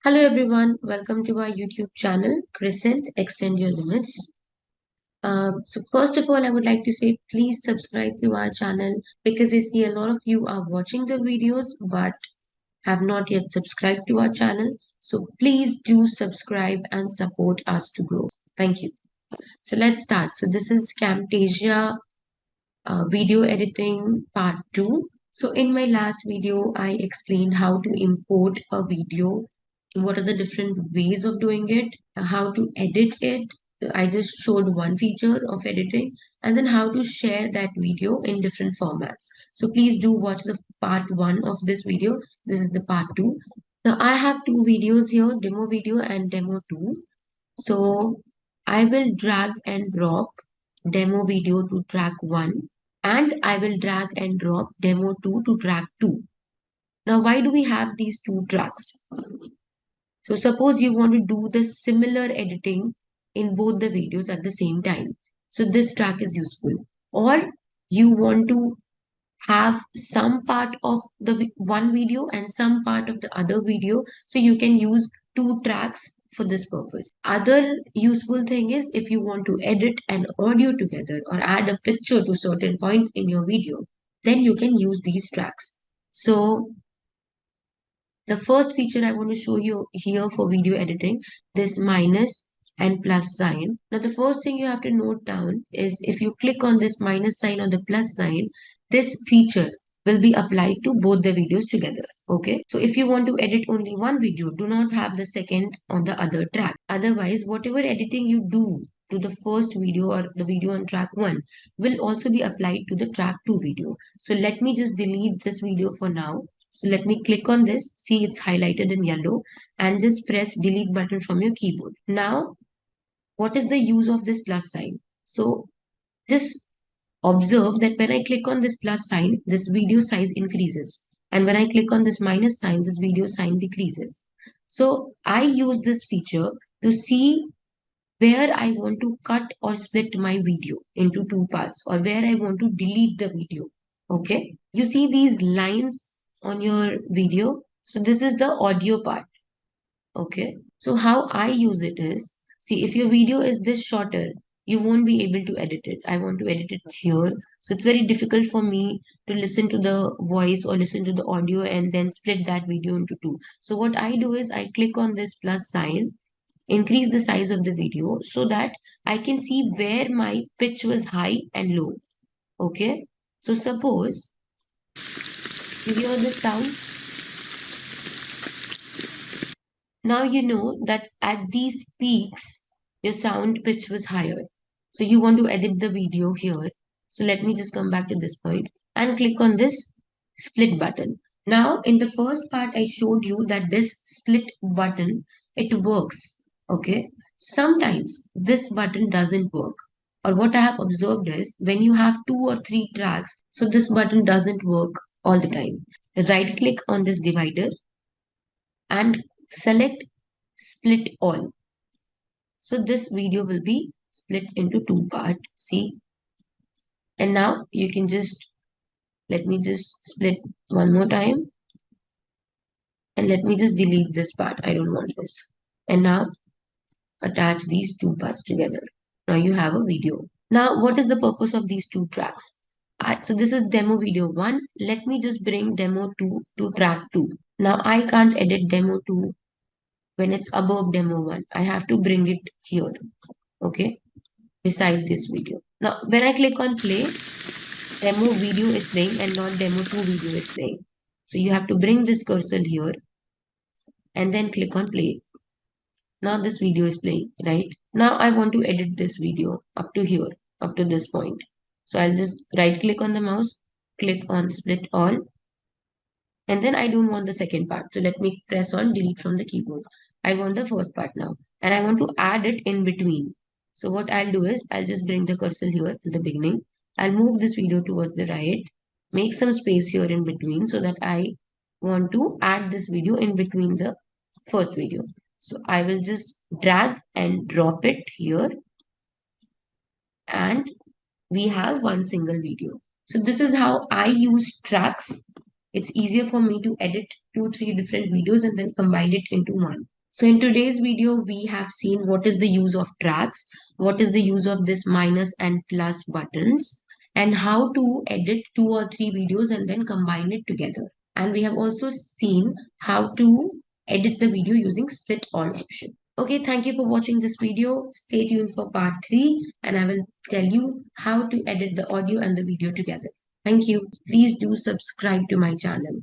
Hello everyone, welcome to our YouTube channel, Crescent Extend Your Limits. So first of all, I would like to say please subscribe to our channel because I see a lot of you are watching the videos but have not yet subscribed to our channel. So please do subscribe and support us to grow. Thank you. So let's start. So this is Camtasia video editing part 2. So in my last video, I explained how to import a video, what are the different ways of doing it, how to edit it. I just showed one feature of editing and then how to share that video in different formats. So please do watch the part 1 of this video. This is the part 2. Now I have two videos here, demo video and demo 2. So I will drag and drop demo video to track 1 and I will drag and drop demo 2 to track 2. Now, why do we have these two tracks? So suppose you want to do the similar editing in both the videos at the same time. So this track is useful. Or you want to have some part of the one video and some part of the other video. So you can use two tracks for this purpose. Other useful thing is if you want to edit an audio together or add a picture to certain point in your video, then you can use these tracks. So the first feature I want to show you here for video editing, this minus and plus sign. Now the first thing you have to note down is if you click on this minus sign or the plus sign, this feature will be applied to both the videos together. Okay. So if you want to edit only one video, do not have the second on the other track. Otherwise, whatever editing you do to the first video or the video on track 1 will also be applied to the track 2 video. So let me just delete this video for now. So let me click on this. See, it's highlighted in yellow and just press delete button from your keyboard. Now, what is the use of this plus sign? So just observe that when I click on this plus sign, this video size increases. And when I click on this minus sign, this video sign decreases. So I use this feature to see where I want to cut or split my video into two parts or where I want to delete the video. Okay. You see these lines on your video. So this is the audio part. Okay. So how I use it is, see, if your video is this shorter, you won't be able to edit it. I want to edit it here. So it's very difficult for me to listen to the voice or listen to the audio and then split that video into two. So what I do is I click on this plus sign, increase the size of the video so that I can see where my pitch was high and low. Okay. So suppose you hear the sound. Now you know that at these peaks, your sound pitch was higher. So you want to edit the video here. So let me just come back to this point and click on this split button. Now in the first part, I showed you that this split button, it works. Okay. Sometimes this button doesn't work. Or what I have observed is when you have 2 or 3 tracks, so this button doesn't work all the time. Right click on this divider and select split all. So this video will be split into 2 parts. See, and now you can just, let me just split one more time and let me just delete this part. I don't want this. And now attach these 2 parts together. Now you have a video. Now what is the purpose of these 2 tracks? So this is demo video 1. Let me just bring demo 2 to track 2. Now I can't edit demo 2 when it's above demo 1. I have to bring it here. Okay. Beside this video. Now, when I click on play, demo video is playing and not demo 2 video is playing. So you have to bring this cursor here and then click on play. Now this video is playing, right? Now I want to edit this video up to here, up to this point. So I'll just right click on the mouse, click on split all. And then I don't want the second part. So let me press on delete from the keyboard. I want the first part now. And I want to add it in between. So what I'll do is I'll just bring the cursor here to the beginning. I'll move this video towards the right. Make some space here in between so that I want to add this video in between the first video. So I will just drag and drop it here. And we have one single video. So this is how I use tracks. It's easier for me to edit 2, 3 different videos and then combine it into one. So in today's video, we have seen what is the use of tracks, what is the use of this minus and plus buttons, and how to edit 2 or 3 videos and then combine it together. And we have also seen how to edit the video using split all option. Okay, thank you for watching this video. Stay tuned for part 3 and I will tell you how to edit the audio and the video together. Thank you. Please do subscribe to my channel.